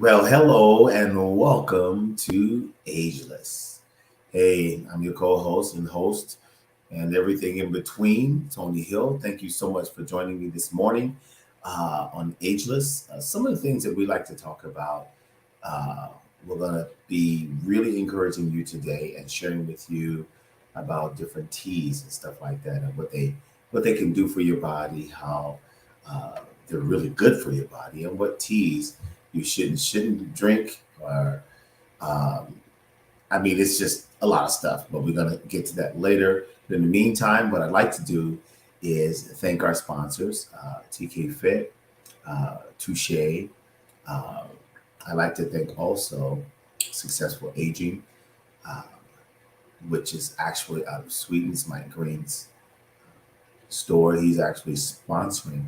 Well, hello and welcome to Ageless. Hey, I'm your co-host and host and everything in between, Tony Hill. Thank you so much for joining me this morning on Ageless. Some of the things that we like to talk about, uh, we're going to be really encouraging you today and sharing with you about different teas and stuff like that and what they can do for your body, how uh, they're really good for your body, and what teas you shouldn't drink or um, I mean it's just a lot of stuff, but we're gonna get to that later. But in the meantime, what I'd like to do is thank our sponsors, TK Fit, Touche. Uh, I like to thank also Successful Aging, uh, which is actually out of Sweden's Mike Green's store. He's actually sponsoring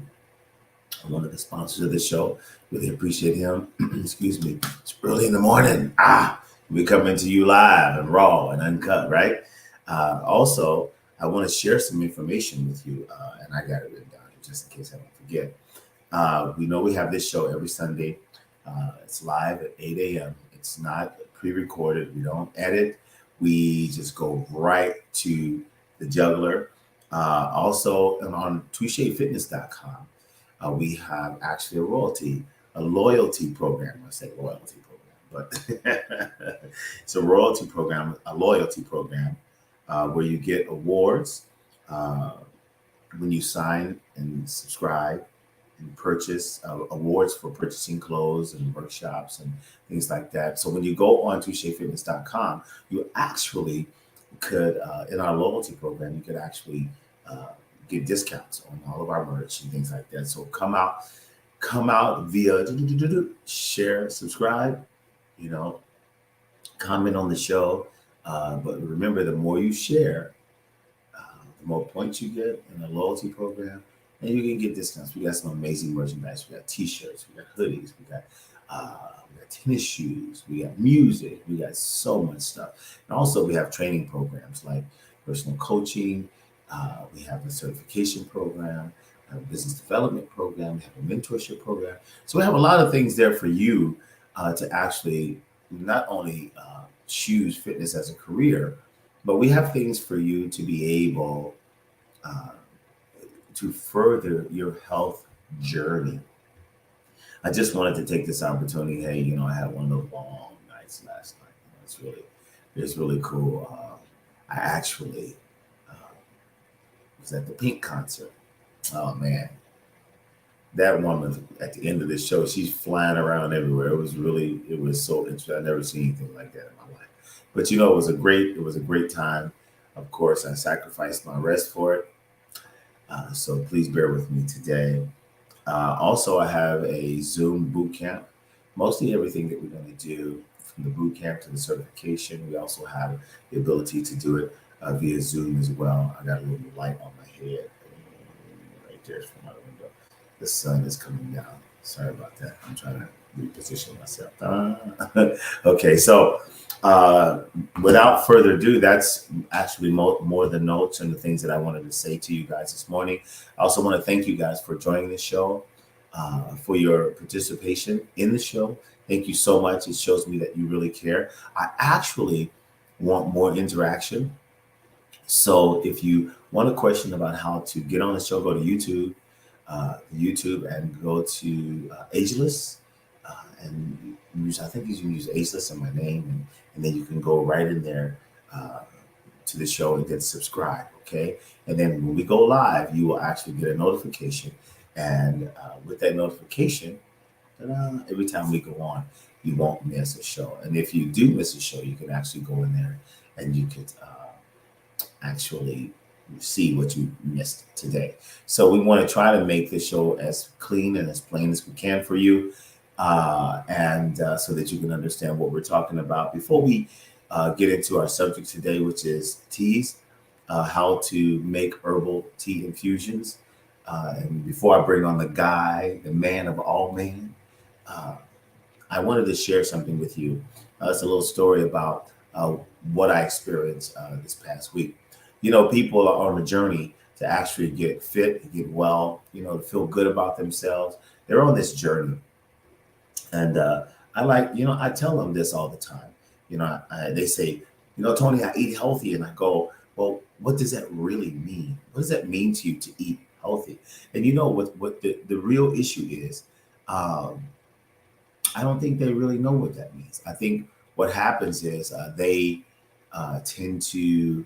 one of the sponsors of the show. Really appreciate him. Excuse me. It's early in the morning. We coming to you live and raw and uncut, right? Also, I want to share some information with you, and I got it written down here just in case I don't forget. We know we have this show every Sunday. It's live at 8 a.m. It's not pre-recorded. We don't edit. We just go right to the juggler. Also, and on touchefitness.com, we have actually a loyalty program. I say loyalty program, but it's a royalty program, a loyalty program, where you get awards uh, when you sign and subscribe and purchase awards for purchasing clothes and workshops and things like that. So when you go on touchefitness.com, you actually could, in our loyalty program, you could actually uh, get discounts on all of our merch and things like that. So come out via share, subscribe, you know, comment on the show. But remember, the more you share, the more points you get in the loyalty program, and you can get discounts. We got some amazing merchandise. We got T-shirts, we got hoodies, we got tennis shoes, we got music, we got so much stuff. And also, we have training programs like personal coaching. We have a certification program, a business development program, we have a mentorship program. So we have a lot of things there for you to actually not only choose fitness as a career, but we have things for you to be able uh, to further your health journey. I just wanted to take this opportunity. Hey, I had one of those long nights last night. It's really cool. I actually uh, was at the Pink concert. Oh man, that woman at the end of the show, she's flying around everywhere. It was so interesting. I never seen anything like that in my life. But it was a great time. Of course, I sacrificed my rest for it. So please bear with me today. Also, I have a Zoom boot camp. Mostly everything that we're going to do from the boot camp to the certification. We also have the ability to do it via Zoom as well. I got a little light on my head right there from my window. The sun is coming down. Sorry about that. I'm trying to reposition myself. Okay, so uh, without further ado, that's actually more the notes and the things that I wanted to say to you guys this morning. I also want to thank you guys for joining the show, for your participation in the show. Thank you so much. It shows me that you really care. I actually want more interaction. So if you want a question about how to get on the show, go to YouTube and go to Ageless, and use. I think you can use Ageless in my name, and then you can go right in there uh, to the show and then subscribe. Okay, and then when we go live, you will actually get a notification, and with that notification, every time we go on, you won't miss a show. And if you do miss a show, you can actually go in there and you could actually see what you missed today. So we want to try to make this show as clean and as plain as we can for you, and so that you can understand what we're talking about. Before we get into our subject today, which is teas, how to make herbal tea infusions, and before I bring on the guy, the man of all men, uh, I wanted to share something with you. It's a little story about what I experienced this past week. People are on a journey to actually get fit, get well, to feel good about themselves. They're on this journey. And I like, I tell them this all the time. They say, Tony, I eat healthy. And I go, well, what does that really mean? What does that mean to you to eat healthy? And what the real issue is, I don't think they really know what that means. I think what happens is they tend to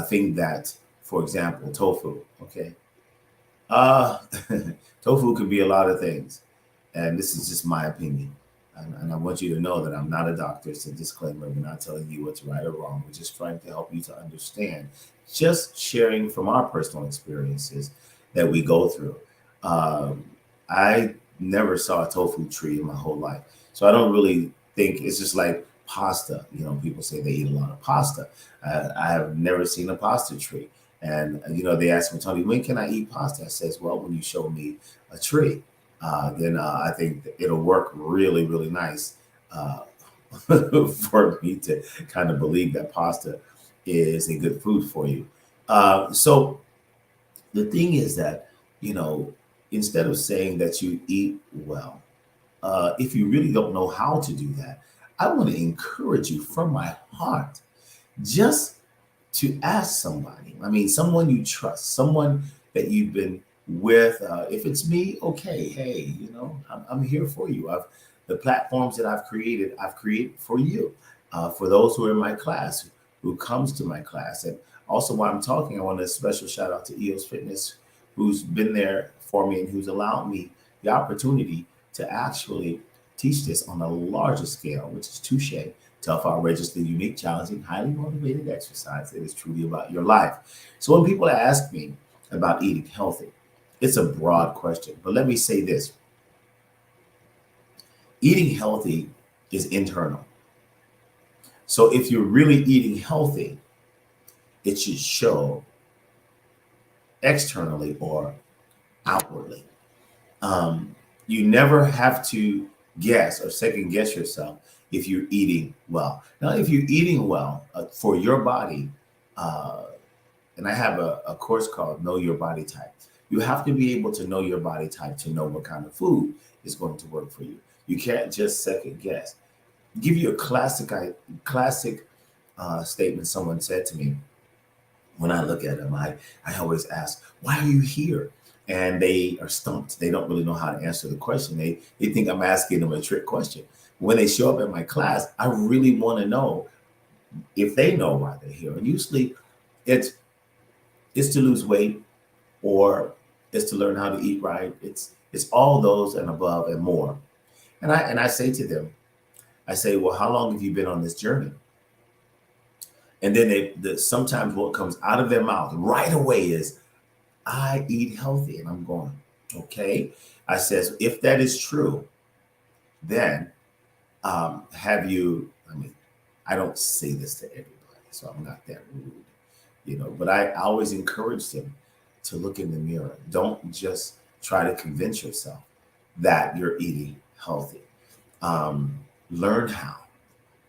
think that, for example, tofu, okay? Uh, Tofu can be a lot of things. And this is just my opinion. And I want you to know that I'm not a doctor. It's a disclaimer. We're not telling you what's right or wrong. We're just trying to help you to understand, just sharing from our personal experiences that we go through. Um, I never saw a tofu tree in my whole life. So I don't really think it's just like pasta. People say they eat a lot of pasta. I have never seen a pasta tree. And, they asked me, Tony, when can I eat pasta? I says, well, when you show me a tree, then I think it'll work really, really nice uh, for me to kind of believe that pasta is a good food for you. So the thing is that, you know, instead of saying that you eat well, if you really don't know how to do that, I want to encourage you from my heart just to ask somebody. I mean, someone you trust, someone that you've been with. If it's me, okay, hey, I'm here for you. The platforms that I've created for you, for those who are in my class, who comes to my class. And also, while I'm talking, I want a special shout out to EOS Fitness, who's been there for me and who's allowed me the opportunity to actually teach this on a larger scale, which is Touche, tough, outrageously unique, challenging, highly motivated exercise that is truly about your life. So when people ask me about eating healthy, it's a broad question. But let me say this: eating healthy is internal. So if you're really eating healthy, it should show externally or outwardly. You never have to guess or second guess yourself if you're eating well. Now, if you're eating well for your body, uh, and I have a course called Know Your Body Type. You have to be able to know your body type to know what kind of food is going to work for you. You can't just second guess. Give you a classic statement someone said to me. When I look at them, I always ask, why are you here? And they are stumped. They don't really know how to answer the question. They think I'm asking them a trick question. When they show up at my class, I really want to know if they know why they're here. And usually it's to lose weight, or it's to learn how to eat right. It's all those and above and more. And I say to them, I say, well, how long have you been on this journey? And then sometimes what comes out of their mouth right away is, I eat healthy. And I'm going, okay. I says, if that is true, then have you, I mean, I don't say this to everybody, so I'm not that rude, but I always encourage them to look in the mirror. Don't just try to convince yourself that you're eating healthy. Learn how.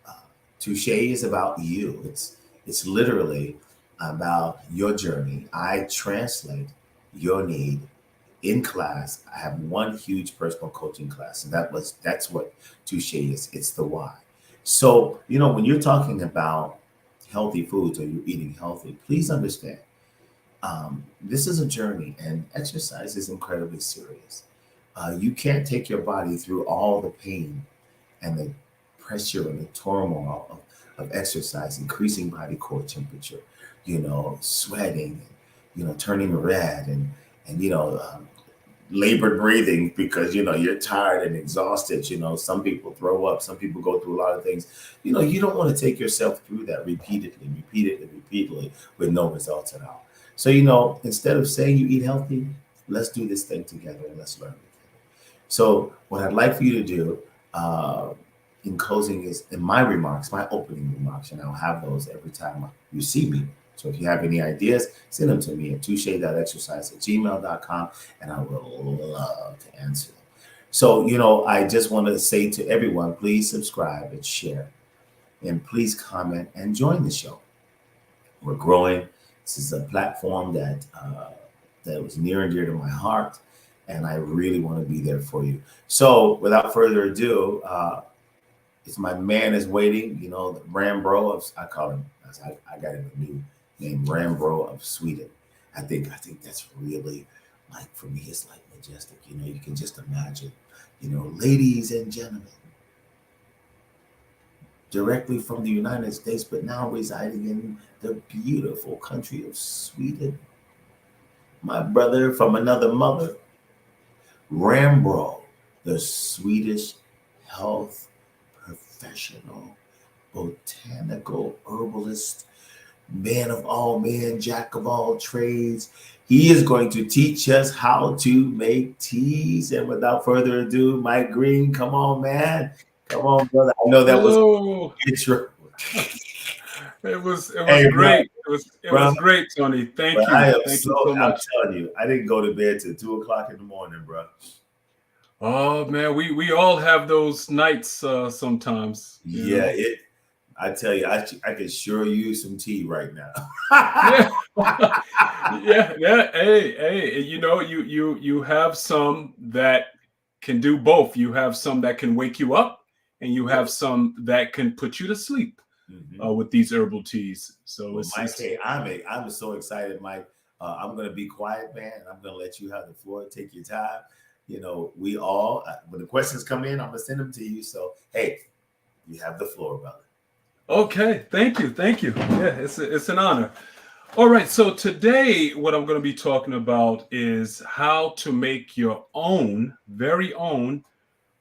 Uh, Touche is about you. It's literally about your journey. I translate your need in class. I have one huge personal coaching class, and that's what Touche is. It's the why. So, when you're talking about healthy foods or you're eating healthy, please understand this is a journey, and exercise is incredibly serious. You can't take your body through all the pain and the pressure and the turmoil of exercise, increasing body core temperature, sweating, turning red, and labored breathing because you're tired and exhausted. Some people throw up, some people go through a lot of things. You don't want to take yourself through that repeatedly with no results at all. So instead of saying you eat healthy, let's do this thing together and let's learn together. So what I'd like for you to do in closing is, in my remarks, my opening remarks, and I'll have those every time you see me. So if you have any ideas, send them to me at touche.exercise@gmail.com, and I will love to answer them. So, I just want to say to everyone, please subscribe and share, and please comment and join the show. We're growing. This is a platform that was near and dear to my heart, and I really want to be there for you. So without further ado, it's my man is waiting. You know, Rambro of, I call him. I got him a new name, Rambro of Sweden. I think that's really, like, for me, it's like majestic. You know, you can just imagine. You know, ladies and gentlemen, directly from the United States, but now residing in the beautiful country of Sweden. My brother from another mother, Rambro, the Swedish health professional, botanical herbalist, man of all men, jack of all trades. He is going to teach us how to make teas. And without further ado, Mike Green, come on, man. Come on, brother. I know that was Hello. intro. It was Hey, great. It bro, was great, Tony. Thank I you. am Thank so, you so I'm much. telling you, I didn't go to bed till 2 o'clock in the morning, bro. Oh man, we all have those nights sometimes, you Yeah, know. I tell you, I could sure use some tea right now. Yeah. Yeah. Hey, you know, you have some that can do both. You have some that can wake you up, and you have some that can put you to sleep Mhm. with these herbal teas. So Well, Mike, it's hey, I'm so excited, Mike. I'm gonna be quiet, man, and I'm gonna let you have the floor. Take your time. You know, we all when the questions come in, I'm gonna send them to you. So, hey, you have the floor, brother. okay. Thank you. Yeah, it's an honor. All right, so today what I'm going to be talking about is how to make your own, very own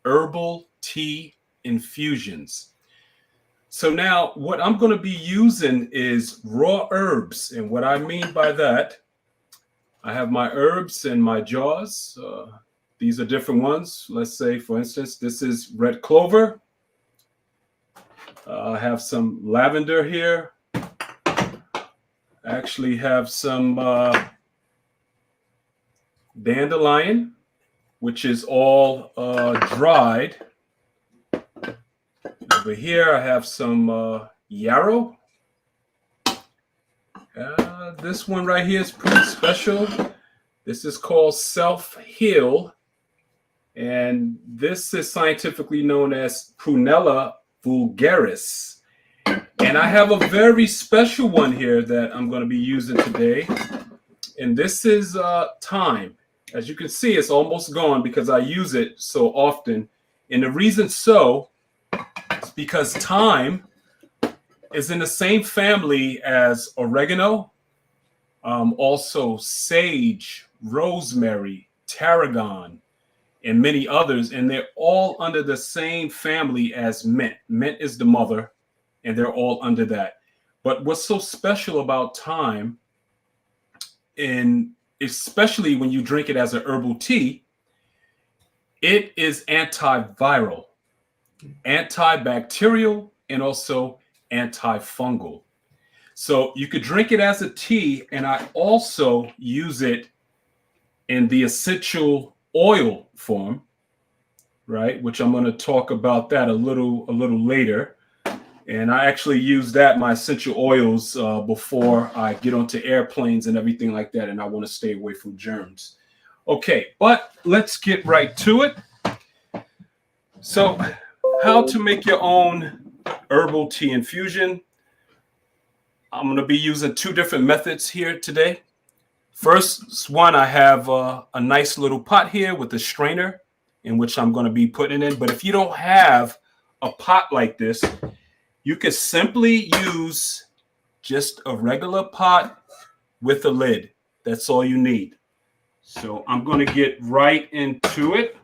herbal tea infusions. So now what I'm going to be using is raw herbs. And what I mean by that, I have my herbs in my jars. These are different ones. Let's say, for instance, this is red clover. I have some lavender here. I actually have some dandelion, which is all dried. Over here, I have some yarrow. This one right here is pretty special. This is called Self Heal, and this is scientifically known as Prunella vulgaris. And I have a very special one here that I'm going to be using today, and this is thyme. As you can see, it's almost gone because I use it so often. And the reason so is because thyme is in the same family as oregano, also sage, rosemary, tarragon, and many others. And they're all under the same family as mint. Mint is the mother, and they're all under that. But what's so special about thyme, and especially when you drink it as a herbal tea, it is antiviral, antibacterial, and also antifungal. So you could drink it as a tea, and I also use it in the essential oil form, right? Which I'm going to talk about that a little later. And I actually use that, my essential oils, before I get onto airplanes and everything like that, and I want to stay away from germs. Okay, but let's get right to it. So, how to make your own herbal tea infusion. I'm going to be using two different methods here today. First one, I have a nice little pot here with a strainer in which I'm going to be putting it in. But if you don't have a pot like this, you can simply use just a regular pot with a lid. That's all you need. So I'm going to get right into it.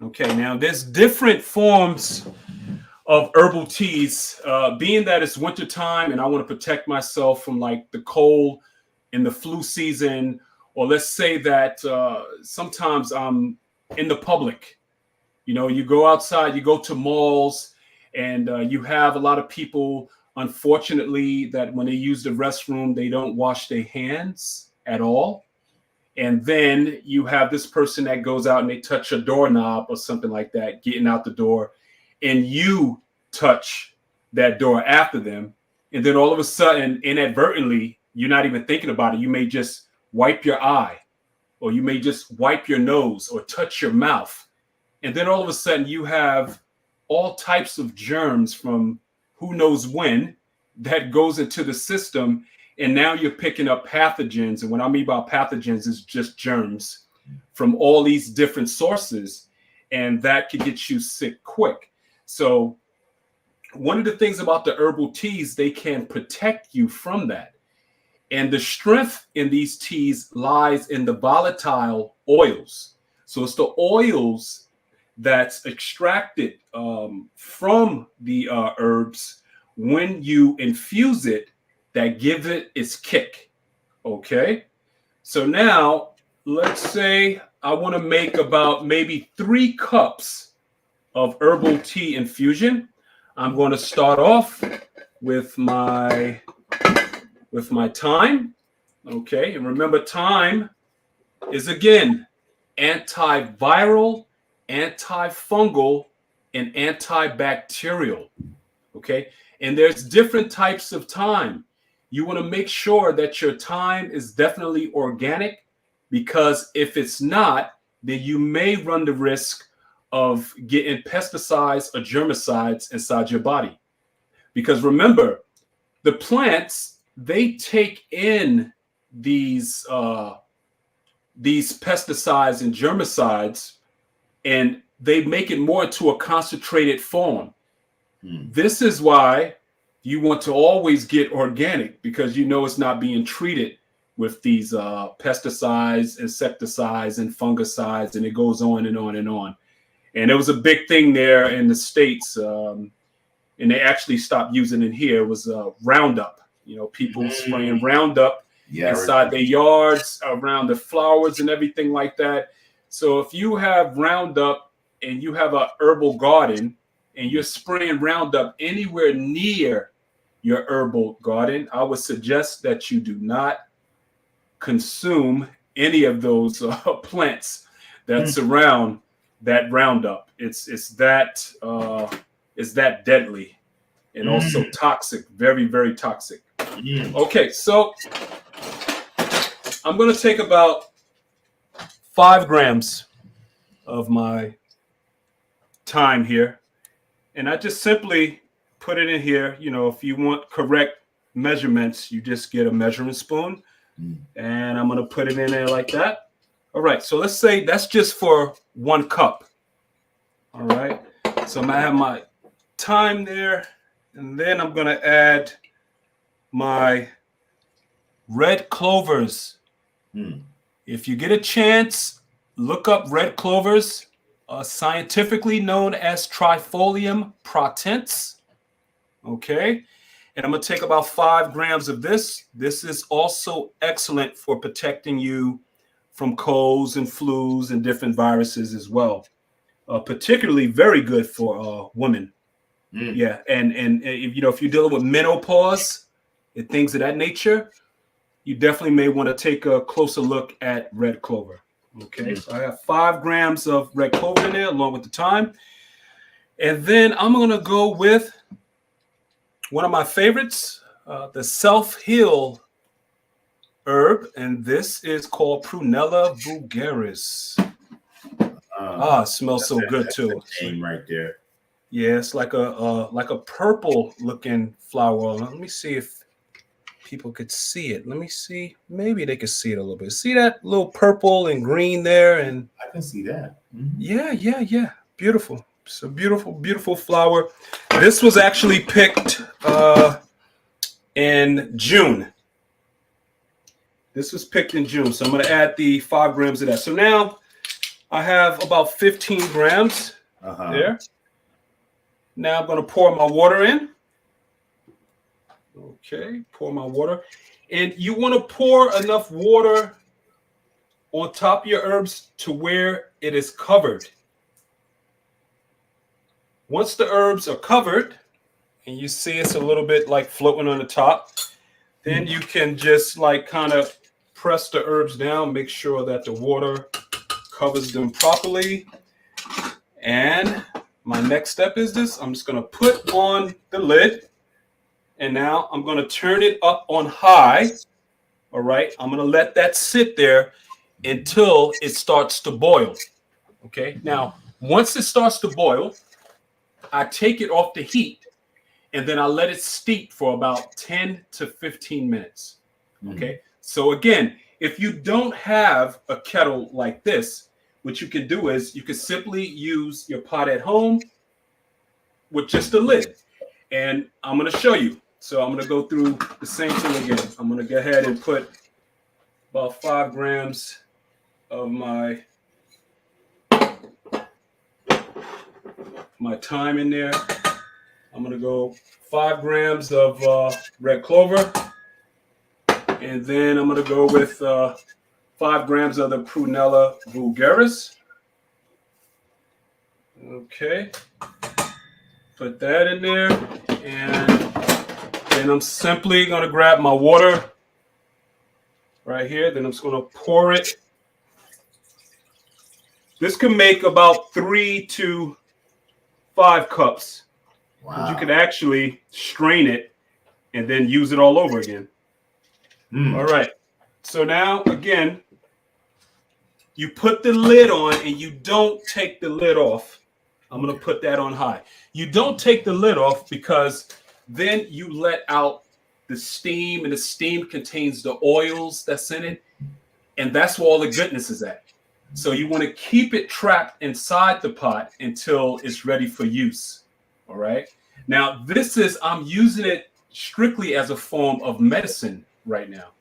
Okay, now there's different forms of herbal teas. Being that it's wintertime and I want to protect myself from like the cold and the flu season, or let's say that sometimes I'm in the public. You know, you go outside, you go to malls, and you have a lot of people, unfortunately, that when they use the restroom, they don't wash their hands at all. And then you have this person that goes out and they touch a doorknob or something like that, getting out the door, and you touch that door after them. And then all of a sudden, inadvertently, you're not even thinking about it. You may just wipe your eye or you may just wipe your nose or touch your mouth. And then all of a sudden you have all types of germs from who knows when that goes into the system. And now you're picking up pathogens. And what I mean by pathogens is just germs from all these different sources. And that could get you sick quick. So one of the things about the herbal teas, they can protect you from that. And the strength in these teas lies in the volatile oils. So it's the oils that's extracted from the herbs when you infuse it that give it its kick. Okay. So now let's say I want to make about maybe 3 cups of herbal tea infusion. I'm going to start off with my thyme. Okay. And remember, thyme is again antiviral, antifungal, and antibacterial. Okay. And there's different types of thyme. You want to make sure that your thyme is definitely organic, because if it's not, then you may run the risk of getting pesticides or germicides inside your body. Because remember, the plants, they take in these pesticides and germicides, and they make it more into a concentrated form. This is why you want to always get organic, because you know it's not being treated with these pesticides, insecticides, and fungicides, and it goes on and on and on. And there was a big thing there in the States, and they actually stopped using it here. It was Roundup. You know, people spraying Roundup inside their yards, around the flowers and everything like that. So if you have Roundup and you have a herbal garden and you're spraying Roundup anywhere near your herbal garden, I would suggest that you do not consume any of those plants that surround that Roundup. It's that deadly and also toxic, very, very toxic. Okay, so I'm going to take about 5 grams of my thyme here, and I just simply put it in here. You know, if you want correct measurements, you just get a measuring spoon, and I'm going to put it in there like that. All right, so let's say that's just for 1 cup. All right, so I'm going to have my thyme there, and then I'm going to add my red clovers. If you get a chance, look up red clovers, scientifically known as Trifolium pratense. Okay, and I'm going to take about 5 grams of this. This is also excellent for protecting you from colds and flus and different viruses as well. Particularly very good for women. Yeah, and if you know, if you're dealing with menopause and things of that nature, you definitely may want to take a closer look at red clover. Okay, so I have 5 grams of red clover in there along with the thyme. And then I'm going to go with one of my favorites, the self-heal herb, and this is called Prunella vulgaris. It smells so good too. Name right there. Yeah, it's like a purple looking flower oil. Let me see if people could see it. Let me see. Maybe they could see it a little bit. See that little purple and green there? And I can see that. Yeah. Beautiful. It's a beautiful, beautiful flower. This was actually picked in June. This was picked in June. So I'm going to add the 5 grams of that. So now I have about 15 grams there. Now I'm going to pour my water in. Okay, pour my water. And you want to pour enough water on top of your herbs to where it is covered. Once the herbs are covered, and you see it's a little bit like floating on the top, then you can just like kind of press the herbs down, make sure that the water covers them properly. And my next step is this. I'm just going to put on the lid. And now I'm going to turn it up on high. All right. I'm going to let that sit there. until it starts to boil. Okay. Now, once it starts to boil, I take it off the heat and then I let it steep for about 10 to 15 minutes. Okay. So again, if you don't have a kettle like this, what you can do is you can simply use your pot at home with just a lid. And I'm going to show you. So I'm going to go through the same thing again. I'm going to go ahead and put about 5 grams of my thyme in there. I'm going to go 5 grams of red clover. And then I'm going to go with 5 grams of the Prunella vulgaris. Okay. Put that in there. And then I'm simply going to grab my water right here. Then I'm just going to pour it. This can make about 3 to 5 cups. Wow. You can actually strain it and then use it all over again. All right. So now, again, you put the lid on and you don't take the lid off. I'm going to put that on high. You don't take the lid off because then you let out the steam, and the steam contains the oils that's in it. And that's where all the goodness is at. So you want to keep it trapped inside the pot until it's ready for use. All right. Now, I'm using it strictly as a form of medicine right now.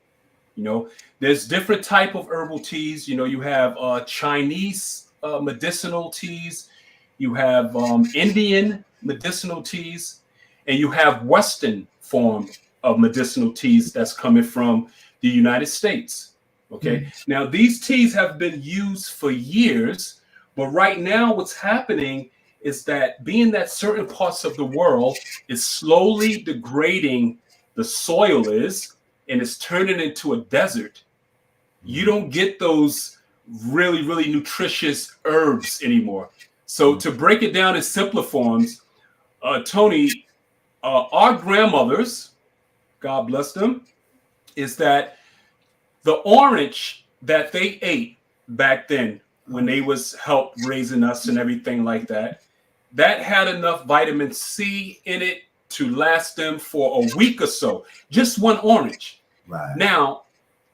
You know, there's different type of herbal teas. You know, you have Chinese medicinal teas. You have Indian medicinal teas. And you have Western form of medicinal teas that's coming from the United States. Okay. Now, these teas have been used for years, but right now what's happening is that being that certain parts of the world is slowly degrading the soil and it's turning into a desert. You don't get those really, really nutritious herbs anymore. So to break it down in simpler forms, Tony, our grandmothers, God bless them, is that the orange that they ate back then when they was help raising us and everything like that, that had enough vitamin C in it to last them for a week or so. Just one orange. Right. Now,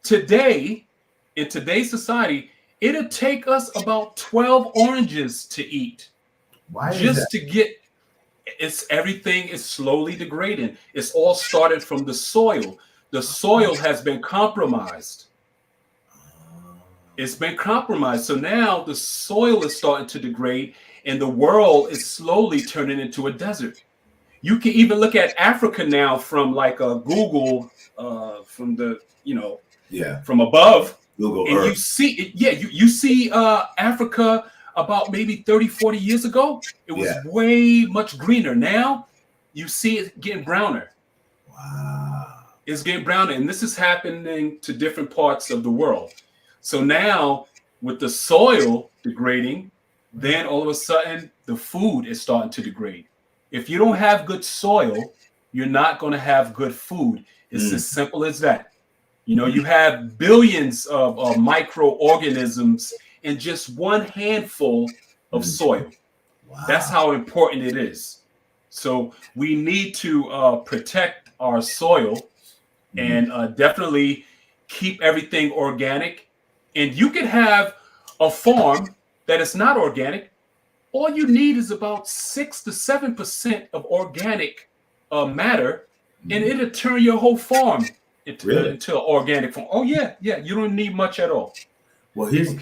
today, in today's society, it'll take us about 12 oranges to eat. Why just to get everything is slowly degrading. It's all started from the soil. The soil has been compromised. It's been compromised. So now the soil is starting to degrade and the world is slowly turning into a desert. You can even look at Africa now from like a Google, from the, from above. Google and Earth. You see, you see Africa about maybe 30, 40 years ago. It was way much greener. Now you see it getting browner. Wow. It's getting browner. And this is happening to different parts of the world. So now with the soil degrading, then all of a sudden the food is starting to degrade. If you don't have good soil, you're not going to have good food. It's as simple as that. You know, you have billions of microorganisms in just one handful of soil. Wow. That's how important it is. So we need to protect our soil and definitely keep everything organic. And you can have a farm that is not organic. All you need is about 6 to 7% of organic matter, and it'll turn your whole farm into organic farm. Oh yeah, you don't need much at all. Well, here's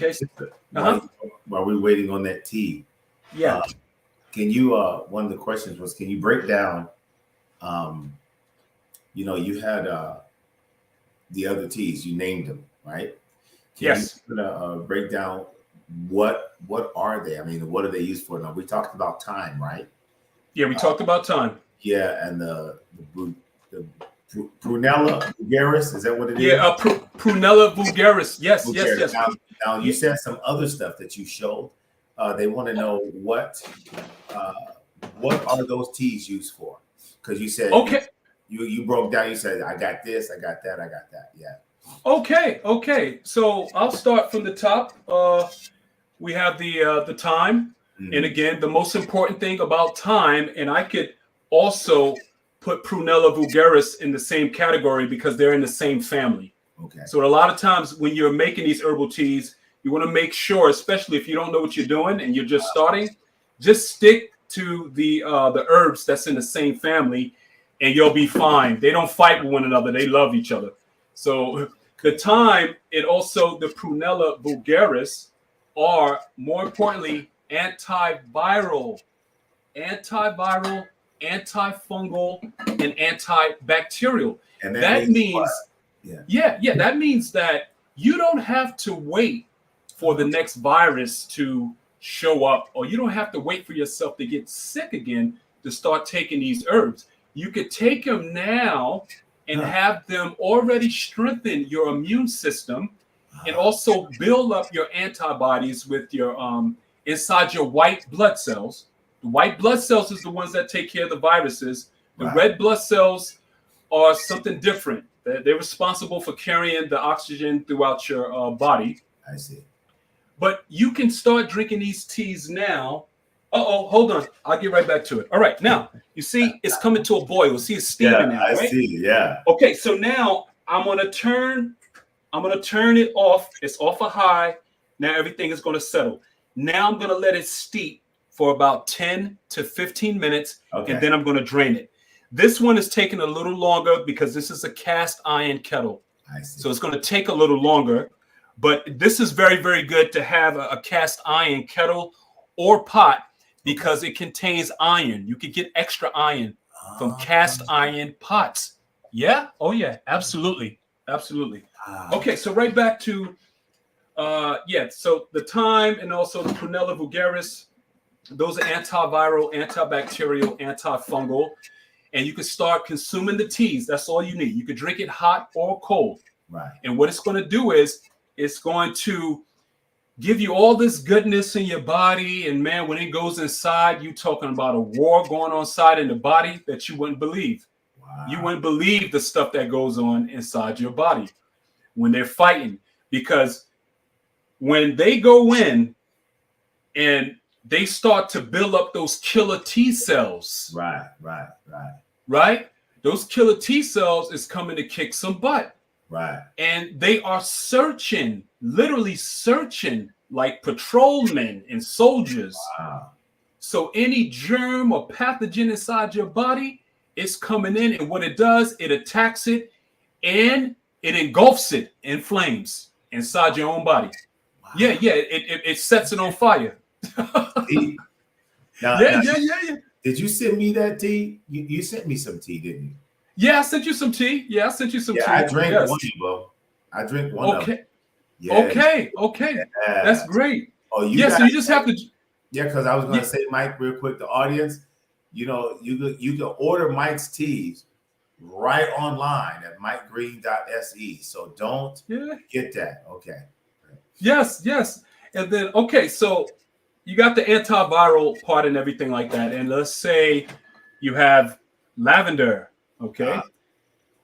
while we're waiting on that tea. Yeah. Can you? One of the questions was, can you break down? You had the other teas. You named them, right? Can you break down what are they? I mean, what are they used for? Now we talked about thyme, right? Yeah, we talked about thyme. Yeah, and the Prunella vulgaris, is that what it is? Yeah, Prunella vulgaris. Yes. Now you said some other stuff that you showed. They want to know what are those teas used for? Because you said you broke down. You said I got this, I got that, I got that. Yeah. Okay. So I'll start from the top. We have the thyme, and Mm, again, the most important thing about thyme, and I could also put Prunella vulgaris in the same category because they're in the same family. okay. So a lot of times when you're making these herbal teas, you want to make sure, especially if you don't know what you're doing and you're just starting, just stick to the herbs that's in the same family, and you'll be fine. They don't fight with one another; they love each other. So the Okay. thyme and also the Prunella vulgaris are more importantly antiviral, antifungal, and antibacterial. And that That means what? means Yeah. yeah, that means that you don't have to wait for the Uh, next virus to show up, or you don't have to wait for yourself to get sick again to start taking these herbs. You could take them now and huh. have them already strengthen your immune system and Uh, also build up your antibodies with your inside your white blood cells. The white blood cells is the ones that take care of the viruses. The right. red blood cells are something different. They're responsible for carrying the oxygen throughout your body. I see. But you can start drinking these teas now. Hold on. I'll get right back to it. All right. Now, you see it's coming to a boil. See it's Yeah, steaming now, I right? see. Yeah. Okay, so now I'm gonna turn it off. It's off a high. Now everything is gonna settle. Now I'm gonna let it steep for about 10 to 15 minutes, and Okay. then I'm gonna drain it. This one is taking a little longer because this is a cast iron kettle. I see. So it's gonna take a little longer. But this is very, very good to have a cast iron kettle or pot Okay. because it contains iron. You can get extra iron from Uh, cast iron pots. Yeah. Oh yeah. Absolutely. ah, Okay, so right back to so the thyme and also the Prunella vulgaris, those are antiviral, antibacterial, antifungal, and you can start consuming the teas. That's all you need. You can drink it hot or cold, right. and what it's going to do is it's going to give you all this goodness in your body, and man, when it goes inside, you talking about a war going on inside in the body that you wouldn't believe. You Wow. wouldn't believe the stuff that goes on inside your body when they're fighting, because when they go in and they start to build up those killer T cells, Right. Right. Right. right? Those killer T cells is coming to kick some butt. Right. And they are searching, literally searching like patrolmen and soldiers. Wow. So any germ or pathogen inside your body, it's coming in, and what it does, it attacks it and it engulfs it in flames inside your own body. Yeah, Wow. it sets it on fire. Tea. Now, Yeah, now, yeah, yeah, yeah. did you send me that tea? You sent me some tea, didn't you? Yeah, I sent you some tea. Yeah, I sent you some Yeah, I tea. drank one Yes. of them. I drink one of them. Okay. Yeah. Okay. That's Yeah. great. Oh, you Yeah, guys. so you just have to. Yeah, because I was going Yeah, to say, Mike, real quick, the audience, you can order Mike's teas right online at mikegreen.se. So don't yeah. get that. Okay. Yes. And then okay, so you got the antiviral part and everything like that. And let's say you have lavender. Uh, Okay.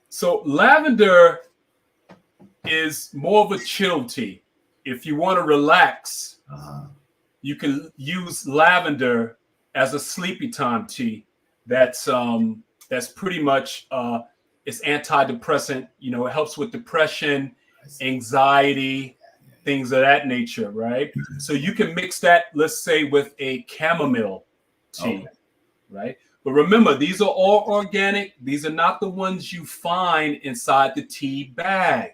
So lavender is more of a chill tea. If you want to relax, uh-huh. you can use lavender as a sleepy time tea. That's pretty much it's antidepressant. It helps with depression, I see. anxiety, Yeah, things of that nature, right? So you can mix that, let's say, with a chamomile yeah. Okay. tea, right? But remember, these are all organic. These are not the ones you find inside the tea bag.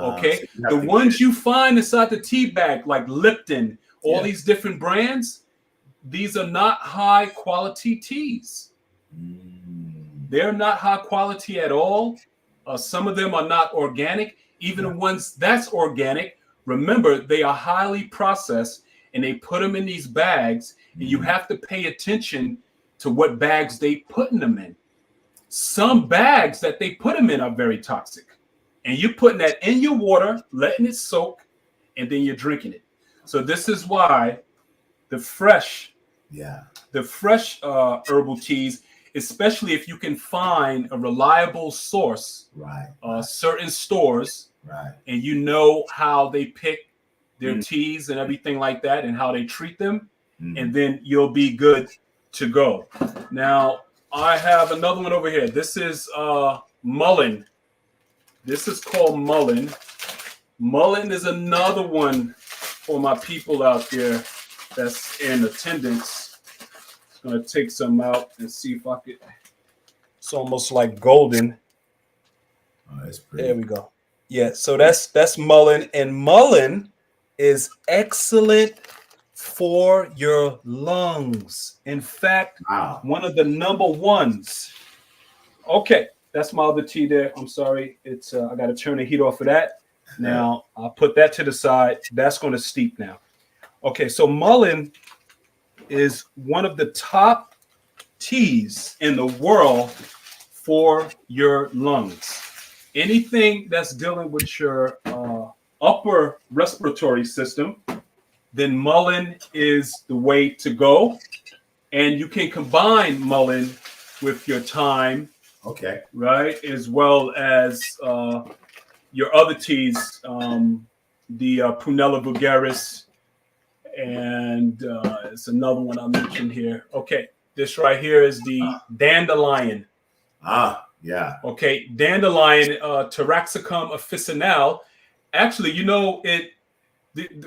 Okay, So you the have to get ones you find inside the tea bag, like Lipton, all yeah. these different brands, these are not high quality teas. Mm, They're not high quality at all. Some of them are not organic. Even yeah. the ones that's organic, remember, they are highly processed and they put them in these bags, and you Mm, have to pay attention to what bags they putting them in. Some bags that they put them in are very toxic. And you're putting that in your water, letting it soak, and then you're drinking it. So this is why the fresh yeah. the fresh herbal teas, especially if you can find a reliable source, Right. certain stores, Right. and you know how they pick their Mm. teas and everything like that and how they treat them, Mm. and then you'll be good to go. Now, I have another one over here. This is Mullen. This is called Mullen. Mullen is another one for my people out there that's in attendance. I'm going to take some out and see if I could. It's almost like golden. Oh, that's pretty. There we go. Yeah, so that's Mullen, and Mullen is excellent for your lungs. In fact, Wow. one of the number ones. Okay, that's my other tea there. I'm sorry. It's I got to turn the heat off of that. Now, I'll put that to the side. That's going to steep now. Okay, so Mullen is one of the top teas in the world for your lungs. Anything that's dealing with your upper respiratory system, then Mullen is the way to go. And you can combine Mullen with your thyme, Okay. right, as well as your other teas, the Prunella vulgaris, and it's another one I mentioned here. Okay, this right here is the dandelion. Yeah. Okay, dandelion, Taraxacum officinale. Actually, you know it.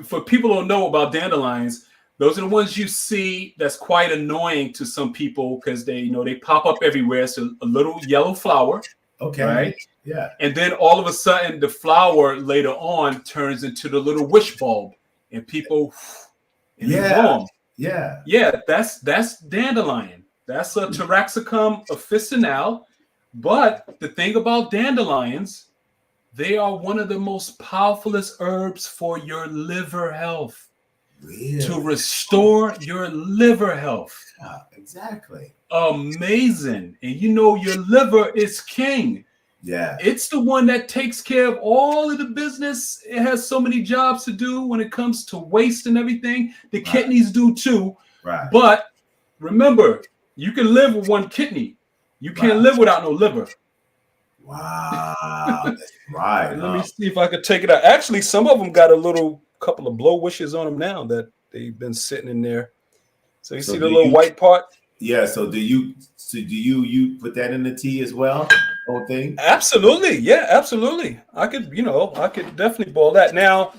For people who don't know about dandelions, those are the ones you see that's quite annoying to some people because they pop up everywhere. It's a little yellow flower. Okay. Right. Yeah. And then all of a sudden, the flower later on turns into the little wish bulb, and people, and boom. Yeah. Yeah, that's dandelion. That's a Taraxacum officinale. But the thing about dandelions, they are one of the most powerfulest herbs for your liver health. Really? To restore your liver health. Yeah, exactly. Amazing. And you know your liver is king. Yeah. It's the one that takes care of all of the business. It has so many jobs to do when it comes to waste and everything. The kidneys do too. Right. But remember, you can live with one kidney. You can't live without no liver. Wow. That's right. Let me see if I could take it out. Actually, some of them got a couple of blow wishes on them now that they've been sitting in there. So you see the little white part? Yeah. So do you put that in the tea as well? Whole thing? Absolutely. Yeah, absolutely. I could definitely boil that. Now,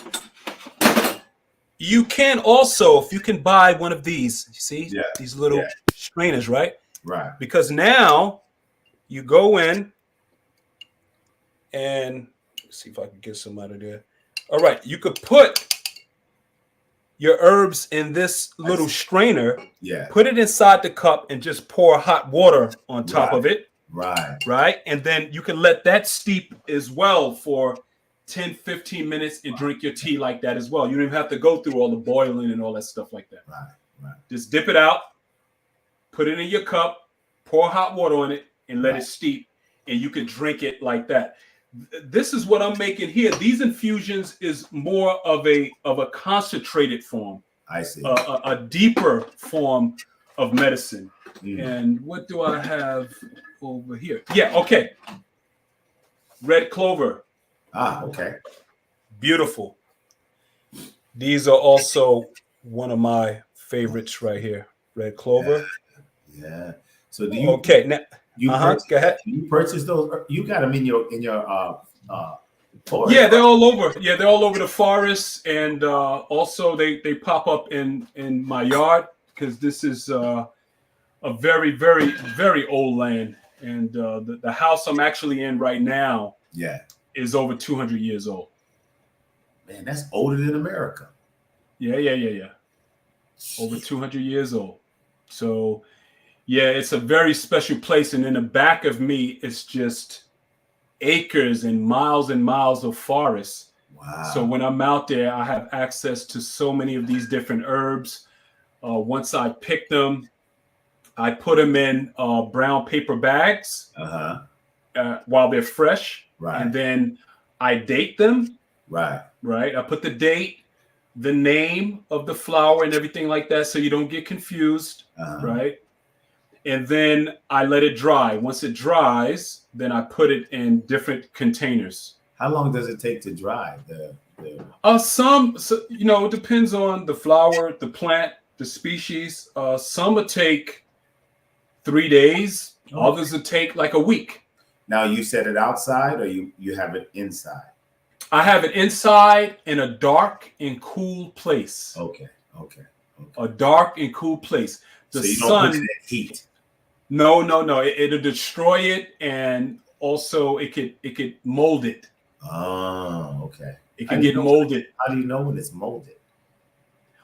you can also, if you can buy one of these, you see these little strainers, right? Right. Because now you go in and let's see if I can get some out of there. All right, you could put your herbs in this little strainer. Yeah. Put it inside the cup and just pour hot water on top of it. Right. Right. And then you can let that steep as well for 10, 15 minutes and drink your tea like that as well. You don't even have to go through all the boiling and all that stuff like that. Right. Just dip it out, put it in your cup, pour hot water on it, and let it steep. And you can drink it like that. This is what I'm making here. These infusions is more of a concentrated form. I see. A deeper form of medicine. And what do I have over here? Yeah, okay. Red clover. Okay. Beautiful. These are also one of my favorites right here. Red clover. Yeah. So do you? Okay. Now, go ahead. You purchase those? You got them in your forest? Yeah, they're all over. Yeah, they're all over the forest, and also they pop up in my yard because this is a very, very, very old land, and the house I'm actually in right now is over 200 years old. Man, that's older than America. Yeah. Over 200 years old. So, yeah, it's a very special place, and in the back of me, it's just acres and miles of forest. Wow. So when I'm out there, I have access to so many of these different herbs. Once I pick them, I put them in brown paper bags while they're fresh. Right. And then I date them. Right. I put the date, the name of the flower and everything like that so you don't get confused. Right. and then I let it dry. Once it dries, then I put it in different containers. How long does it take to dry the It depends on the flower, the plant, the species. Some will take 3 days. Oh. Others will take like a week. Now you set it outside or you have it inside? I have it inside in a dark and cool place. Okay. A dark and cool place. The so you sun, don't put it in heat. No. It'll destroy it, and also it could mold it. Oh, okay. It can get molded. How do you know when it's molded?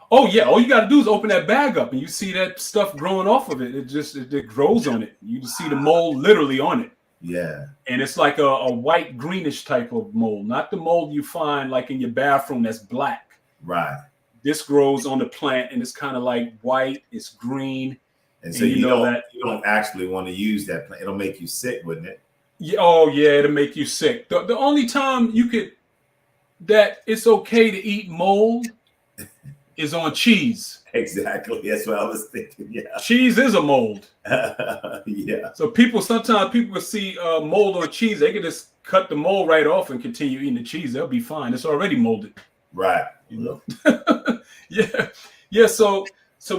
Oh yeah, all you got to do is open that bag up, and you see that stuff growing off of it. It grows on it. You see the mold literally on it. Yeah. And it's like a white greenish type of mold, not the mold you find like in your bathroom that's black. Right. This grows on the plant, and it's kind of like white. It's green. And so you don't actually want to use that plant. It'll make you sick, wouldn't it? Yeah. Oh yeah, it'll make you sick. The only time that it's okay to eat mold is on cheese. Exactly. That's what I was thinking. Yeah. Cheese is a mold. Yeah. So sometimes people will see mold on cheese. They can just cut the mold right off and continue eating the cheese. They'll be fine. It's already molded. Right. Yeah. Yeah. So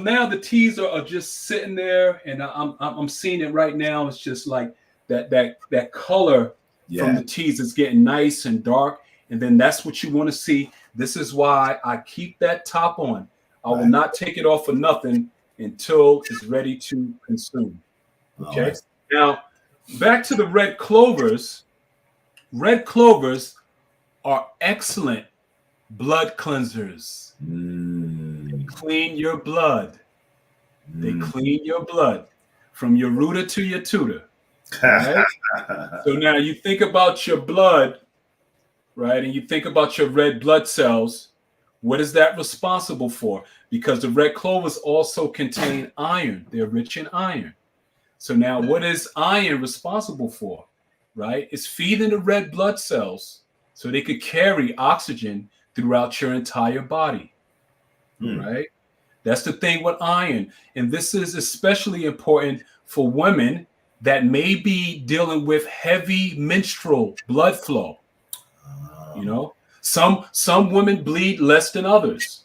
now the teas are just sitting there, and I'm seeing it right now. It's just like that color from the teas is getting nice and dark. And then that's what you want to see. This is why I keep that top on. I will not take it off for nothing until it's ready to consume. Okay. Right. Now, back to the red clovers. Red clovers are excellent blood cleansers. They clean your blood. They clean your blood from your rooter to your tutor. Right? So now you think about your blood, right? And you think about your red blood cells. What is that responsible for? Because the red clovers also contain iron. They're rich in iron. So now what is iron responsible for, right? It's feeding the red blood cells so they could carry oxygen throughout your entire body, right? That's the thing with iron. And this is especially important for women that may be dealing with heavy menstrual blood flow. Some women bleed less than others,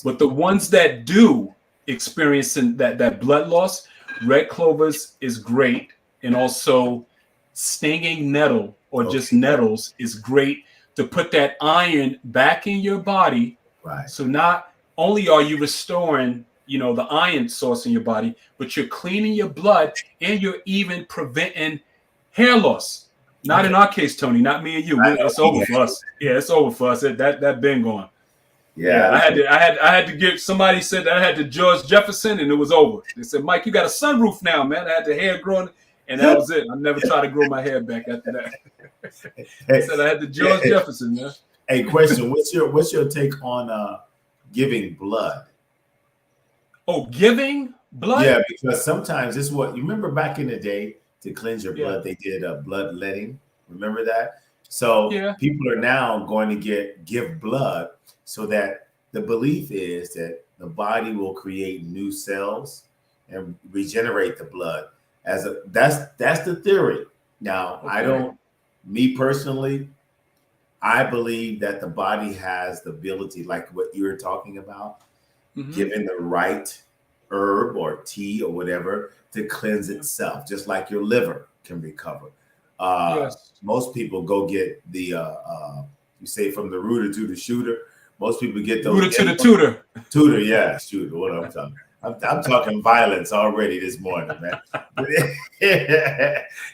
but the ones that do experiencing that blood loss, red clovers is great. And also stinging nettle or just nettles is great to put that iron back in your body. Right. So not only are you restoring, the iron source in your body, but you're cleaning your blood and you're even preventing hair loss. Not in our case, Tony, not me and you. It's over for us. Yeah, it's over for us. That been gone. Yeah. I had to give, somebody said that I had to George Jefferson and it was over. They said, Mike, you got a sunroof now, man. I had the hair growing and that was it. I never tried to grow my hair back after that. They said I had the George Jefferson, man. Hey, question. What's your take on giving blood? Oh, giving blood? Yeah, because sometimes it's what you remember back in the day to cleanse your blood, they did bloodletting. Remember that? So people are now going to give blood so that the belief is that the body will create new cells and regenerate the blood. That's the theory. Now, me personally, I believe that the body has the ability, like what you were talking about, given the right herb or tea or whatever, to cleanse itself, just like your liver can recover. Most people go get the you say from the rooter to the shooter. Most people get those rooter to the tutor. Tutor, yeah, shooter. What I'm talking. I'm talking violence already this morning, man.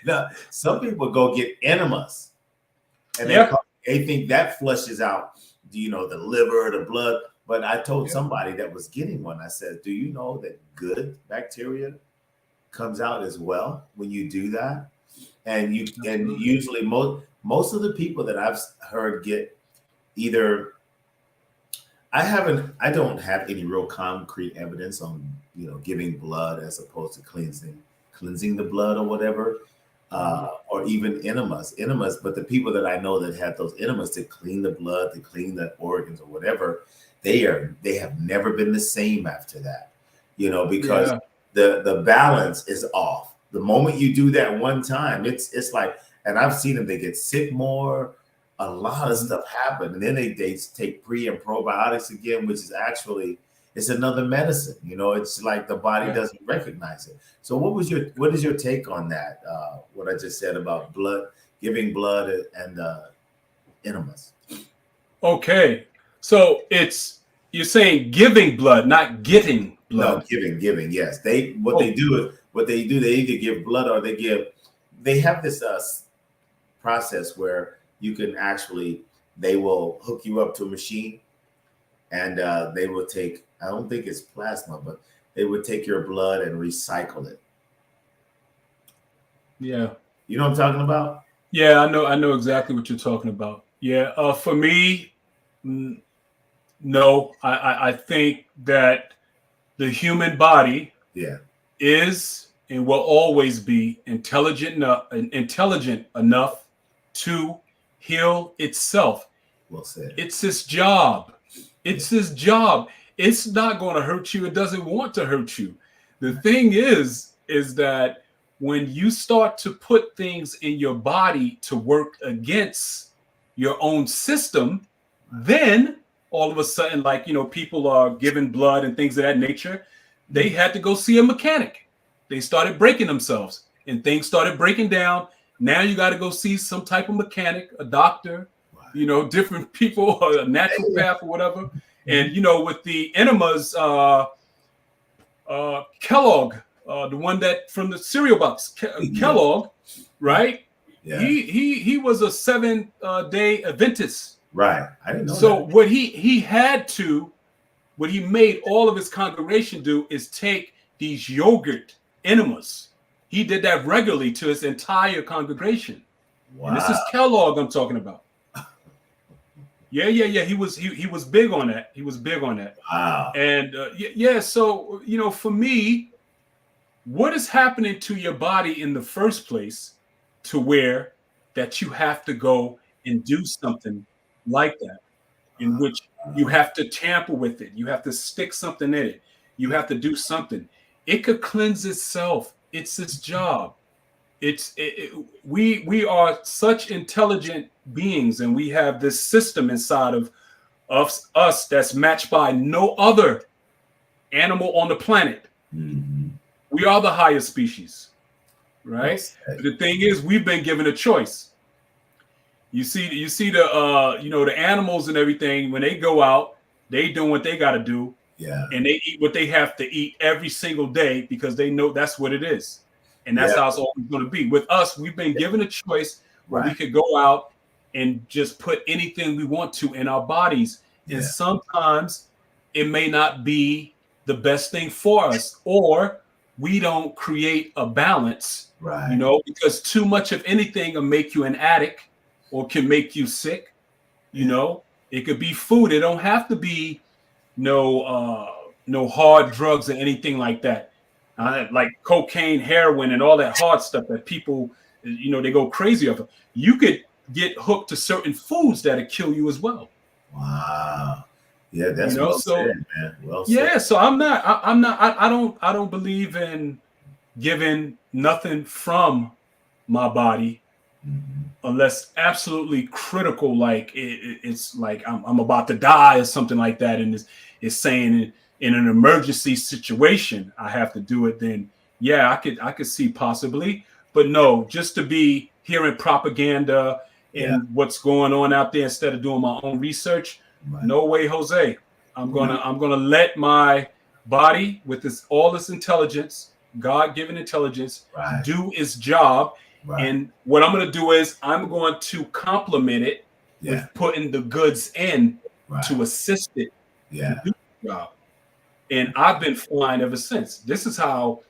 No, some people go get enemas, and they think that flushes out, the liver, the blood. But I told somebody that was getting one. I said, "Do you know that good bacteria comes out as well when you do that?" And usually most of the people that I've heard get either I don't have any real concrete evidence on giving blood as opposed to cleansing the blood or whatever, or even enemas. But the people that I know that have those enemas to clean the blood, to clean the organs or whatever, they have never been the same after that. Because the balance is off. The moment you do that one time, it's like, and I've seen them, they get sick more. A lot of stuff happen, and then they take pre and probiotics again, which is actually, it's another medicine. It's like the body doesn't recognize it. So what is your take on that? What I just said about giving blood and enemas. Okay, so you're saying giving blood, not getting blood. No, giving. Yes, what they do, they either give blood or they have this process where you can actually, they will hook you up to a machine, and they will take, I don't think it's plasma, but they would take your blood and recycle it. Yeah. You know what I'm talking about? Yeah, I know exactly what you're talking about. Yeah. For me, no, I think that the human body is and will always be intelligent enough to heal itself. Well said. It's his job. It's his job. It's not going to hurt you. It doesn't want to hurt you. The thing is that when you start to put things in your body to work against your own system, then all of a sudden, like, people are giving blood and things of that nature. They had to go see a mechanic. They started breaking themselves and things started breaking down. Now you got to go see some type of mechanic, a doctor, different people, a naturopath or whatever. And, with the enemas, Kellogg, the one that from the cereal box, Kellogg, right? Yeah. He was a 7-day Adventist. Right. I didn't know so that. What he made all of his congregation do is take these yogurt enemas. He did that regularly to his entire congregation. Wow. And this is Kellogg I'm talking about. Yeah. He was big on that. He was big on that. Wow. And so, for me, what is happening to your body in the first place to where that you have to go and do something like that, in which you have to tamper with it. You have to stick something in it. You have to do something. It could cleanse itself. It's its job. We are such intelligent beings, and we have this system inside of us that's matched by no other animal on the planet. Mm-hmm. We are the highest species, right? Yes. But the thing is, we've been given a choice. You see the the animals and everything, when they go out, they doing what they got to do. Yeah. And they eat what they have to eat every single day because they know that's what it is. And that's how it's always going to be. With us, we've been given a choice where we could go out and just put anything we want to in our bodies. And sometimes it may not be the best thing for us, or we don't create a balance, because too much of anything will make you an addict or can make you sick. It could be food. It don't have to be no hard drugs or anything like that. Like cocaine, heroin, and all that hard stuff that people, they go crazy over. You could get hooked to certain foods that'll kill you as well. Wow. Yeah, that's well said, man. Well said. Yeah, so I don't believe in giving nothing from my body unless absolutely critical, like it's like I'm about to die or something like that, and it's saying in an emergency situation I have to do it. Then I could see possibly, but no, just to be hearing propaganda and what's going on out there instead of doing my own research. No way, Jose. I'm gonna let my body with all this intelligence, God-given intelligence, do its job. And what I'm going to do is I'm going to complement it with putting the goods in to assist it to do the job. And I've been flying ever since. This is how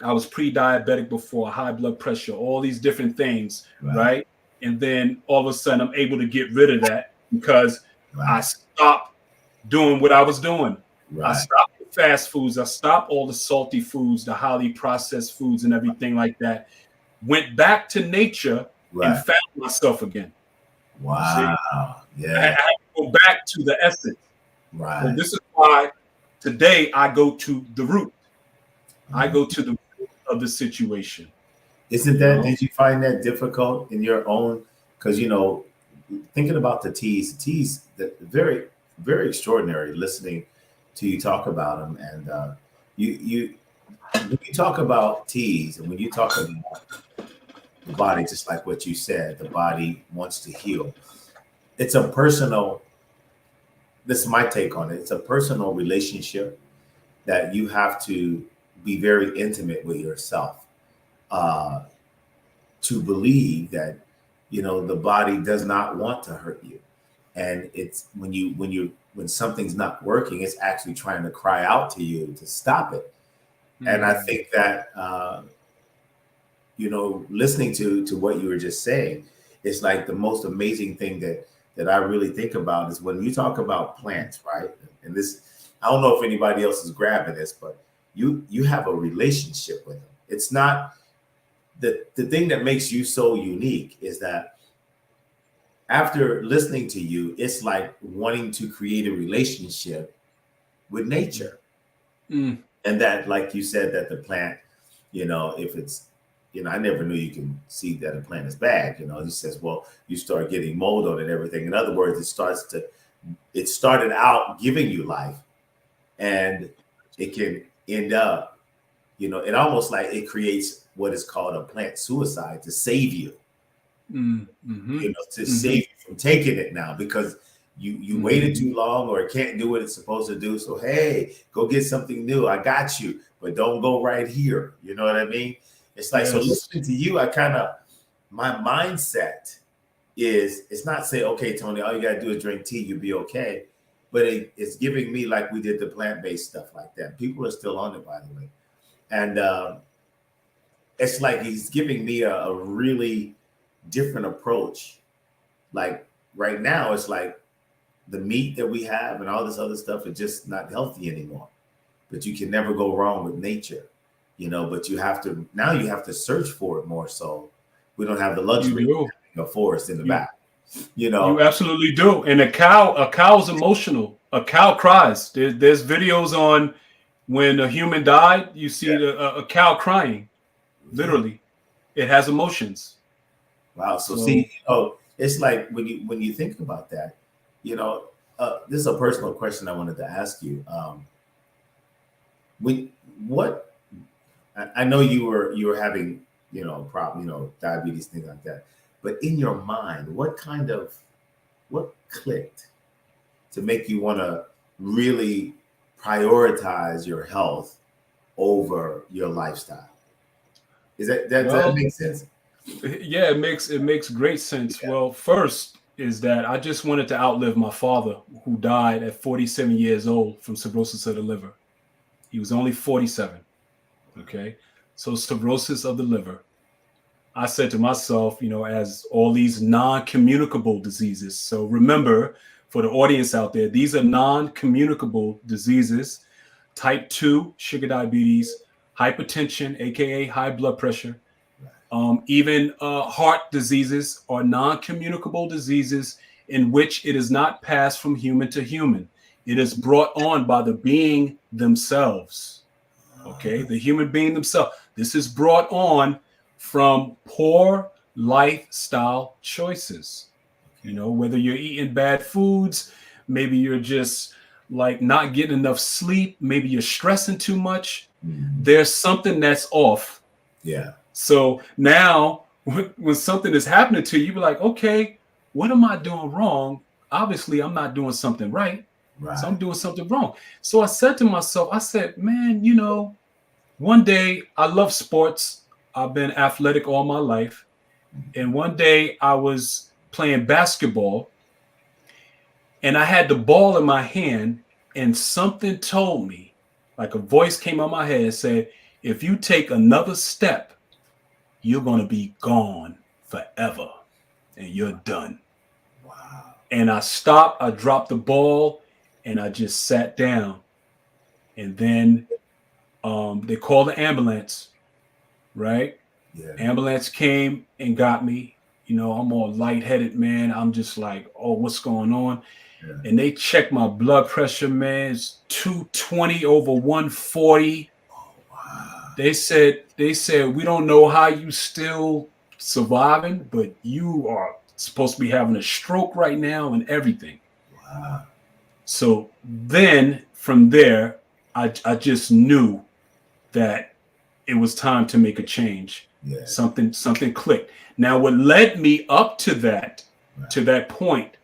I was pre-diabetic before, high blood pressure, all these different things, right? And then all of a sudden I'm able to get rid of that because I stopped doing what I was doing. I stopped the fast foods. I stopped all the salty foods, the highly processed foods and everything like that. Went back to nature and found myself again. Wow. See? I had to go back to the essence. So this is why today I go to the root. I go to the root of the situation. Isn't You that, know, did you find that difficult in your own? Because, thinking about the teas, very, very extraordinary listening to you talk about them. And you, when you talk about teas and when you talk about the body, just like what you said, the body wants to heal. It's a personal, this is my take on it. It's a personal relationship that you have to be very intimate with yourself uh, to believe that the body does not want to hurt you. And it's when something's not working, it's actually trying to cry out to you to stop it. And I mm, think that listening to what you were just saying, it's like the most amazing thing that I really think about is when you talk about plants, right? And this, I don't know if anybody else is grabbing this, but you have a relationship with them. It's not the thing that makes you so unique is that after listening to you, it's like wanting to create a relationship with nature. mm, And that, like you said, that the plant, if it's, I never knew you can see that a plant is bad. He says, well, you start getting mold on it and everything. In other words, it started out giving you life, and it can end up, it almost like it creates what is called a plant suicide to save you, mm-hmm, to save mm-hmm, you from taking it now because you waited mm-hmm. too long or it can't do what it's supposed to do. So hey, go get something new. I got you, but don't go right here. You know what I mean? It's like, so Yes. listening to you, my mindset is, it's not say, okay, Tony, all you gotta do is drink tea, you'll be okay. But it's giving me, like we did the plant-based stuff like that. People are still on it, by the way. And it's like he's giving me a really different approach. Like right now, it's like the meat that we have and all this other stuff is just not healthy anymore. But you can never go wrong with nature, but you have to search for it more. So we don't have the You luxury do. of a forest in the You back, you absolutely do. And a cow's emotional. A cow cries. There's videos on when a human died. You see Yeah. a cow crying. Yeah. Literally, it has emotions. Wow. So see, So it's like when you think about that, you know, this is a personal question I wanted to ask you. When what I know you were having, problem, diabetes, things like that. But in your mind, what clicked to make you want to really prioritize your health over your lifestyle? Is does that well, make sense? yeah, it makes great sense. Yeah. Well, first is that I just wanted to outlive my father, who died at 47 years old from cirrhosis of the liver. He was only 47. Okay, so cirrhosis of the liver. I said to myself, as all these non-communicable diseases. So remember, for the audience out there, these are non-communicable diseases: type 2 sugar diabetes, hypertension, aka high blood pressure, even heart diseases are non-communicable diseases in which it is not passed from human to human. It is brought on by the being themselves. Okay, the human being themselves. This is brought on from poor lifestyle choices. Okay. Whether you're eating bad foods, maybe you're just like not getting enough sleep, maybe you're stressing too much. Mhm. There's something that's off. Yeah. So now, when something is happening to you, you're like, okay, what am I doing wrong? Obviously, I'm not doing something right. So I'm Right. doing something wrong. So I said to myself, I said, man, one day I love sports. I've been athletic all my life. And one day I was playing basketball and I had the ball in my hand, and something told me, like a voice came on my head and said, if you take another step, you're going to be gone forever and you're done. Wow. And I stopped, I dropped the ball, and I just sat down. And then they called the ambulance, right? Yeah. Ambulance came and got me. I'm all lightheaded, man. I'm just like, oh, what's going on? Yeah. And they checked my blood pressure, man. It's 220 over 140. Oh, wow. They said we don't know how you still surviving, but you are supposed to be having a stroke right now and everything. Wow. So then from there, I just knew that it was time to make a change. Yeah. Something clicked. Now, what led me up to that Right. point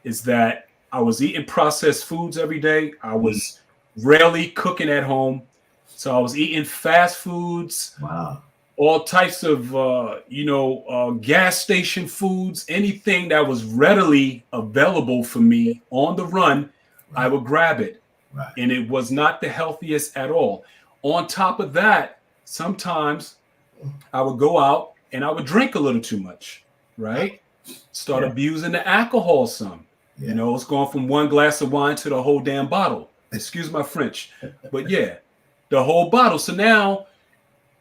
is that I was eating processed foods every day. I was rarely cooking at home. So I was eating fast foods, Wow. all types of gas station foods, anything that was readily available for me on the run, I Right. would grab it. Right. And it was not the healthiest at all. On top of that, sometimes I would go out and I would drink a little too much, right? Start Yeah. abusing the alcohol some. Yeah. It's going from one glass of wine to the whole damn bottle. Excuse my French. But yeah, the whole bottle. So now,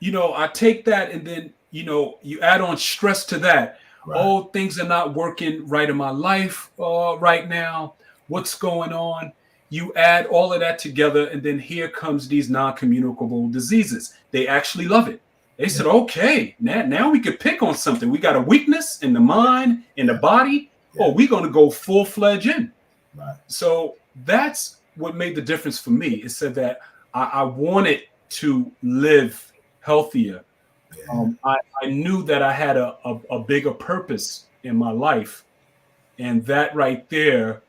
I take that and then, you add on stress to that. Right. Oh, things are not working right in my life right now. What's going on? You add all of that together, and then here comes these non-communicable diseases. They actually love it. They said, okay, now we could pick on something. We got a weakness in the mind, in the body. Yeah. Oh, we're going to go full-fledged in. Right. So that's what made the difference for me. It said that I wanted to live healthier. Yeah. I knew that I had a bigger purpose in my life. And that right there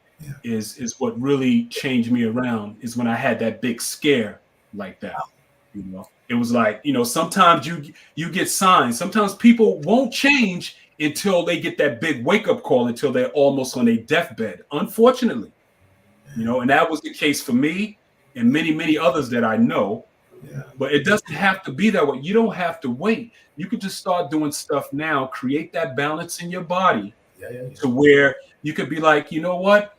is what really changed me around, is when I had that big scare like that. It was like, sometimes you get signs. Sometimes people won't change until they get that big wake-up call, until they're almost on their deathbed, unfortunately. And that was the case for me and many, many others that I know. Yeah. But it doesn't have to be that way. You don't have to wait. You could just start doing stuff now, create that balance in your body to where you could be like, you know what?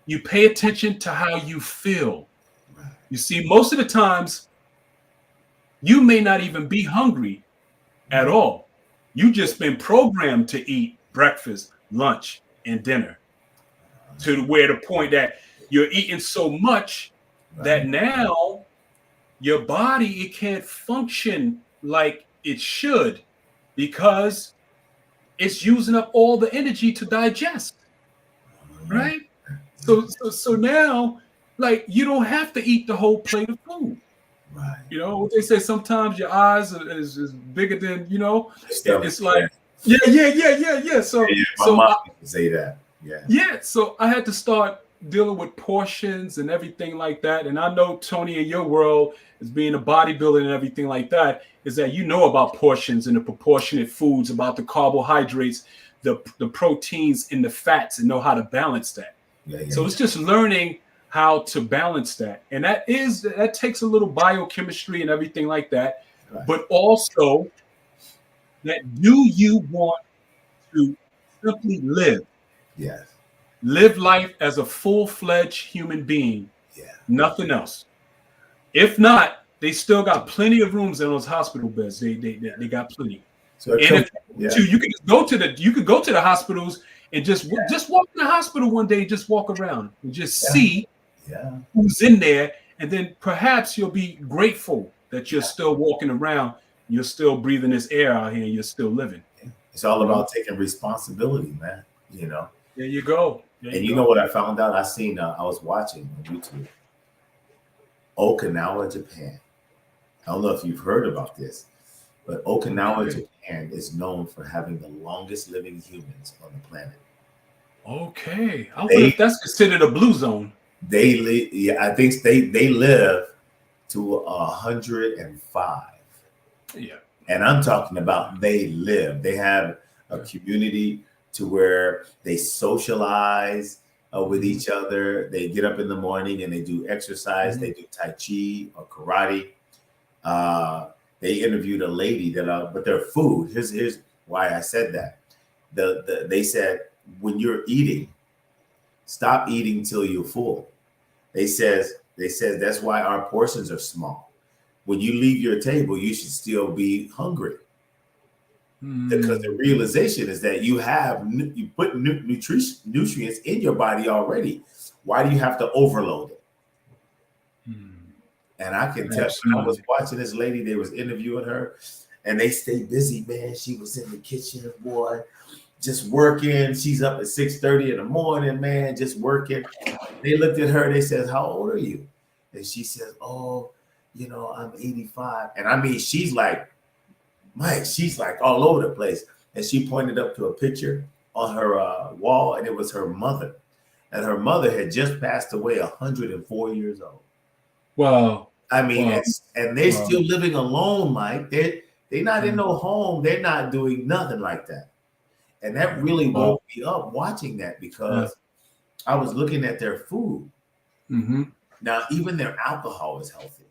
You pay attention to how you feel. Right. You see, most of the times, you may not even be hungry at all. You just been programmed to eat breakfast, lunch, and dinner, to where the point that you're eating so much that now your body, it can't function like it should, because it's using up all the energy to digest, right? So now, like, you don't have to eat the whole plate of food. Right. What they say, sometimes your eyes is bigger than, it's like, yeah. Yeah. So My mom used to say that. Yeah. So I had to start dealing with portions and everything like that. And I know, Tony, in your world, as being a bodybuilder and everything like that, is that you know about portions and the proportionate foods, about the carbohydrates, the proteins and the fats, and know how to balance that. So it's just learning how to balance that. And that takes a little biochemistry and everything like that. Right. But also, that do you want to simply live? Yes. Live life as a full-fledged human being. Yeah. Nothing else. If not, they still got plenty of rooms in those hospital beds. They got plenty. So and if you could go to the hospitals and just walk in the hospital one day, just walk around and just see who's in there, and then perhaps you'll be grateful that you're still walking around, you're still breathing this air out here, and you're still living. It's all about taking responsibility, man. There you go. You know what I found out? I was watching on YouTube, Okinawa, Japan. I don't know if you've heard about this, but Okinawa, Japan is known for having the longest living humans on the planet. Okay. I wonder if that's considered a blue zone. They live, I think they live to 105. Yeah. And I'm talking about they live. They have a community to where they socialize with each other. They get up in the morning and they do exercise. They do Tai Chi or karate. They interviewed a lady but their food. Here's why I said that. They said, when you're eating, stop eating till you're full. They said that's why our portions are small. When you leave your table, you should still be hungry. Because the realization is that you put nutrients in your body already. Why do you have to overload it? And I can tell when I was watching this lady, they was interviewing her, and they stayed busy, man. She was in the kitchen, boy, just working. She's up at 6:30 in the morning, man, just working. They looked at her, they said, "How old are you?" And she says, "Oh, I'm 85." And I mean, she's like, Mike, she's like all over the place. And she pointed up to a picture on her wall, and it was her mother. And her mother had just passed away, 104 years old. Wow. I mean, and they're still living alone, Mike. They're not in no home. They're not doing nothing like that. And that really woke me up watching that, because I was looking at their food. Mm-hmm. Now, even their alcohol is healthy.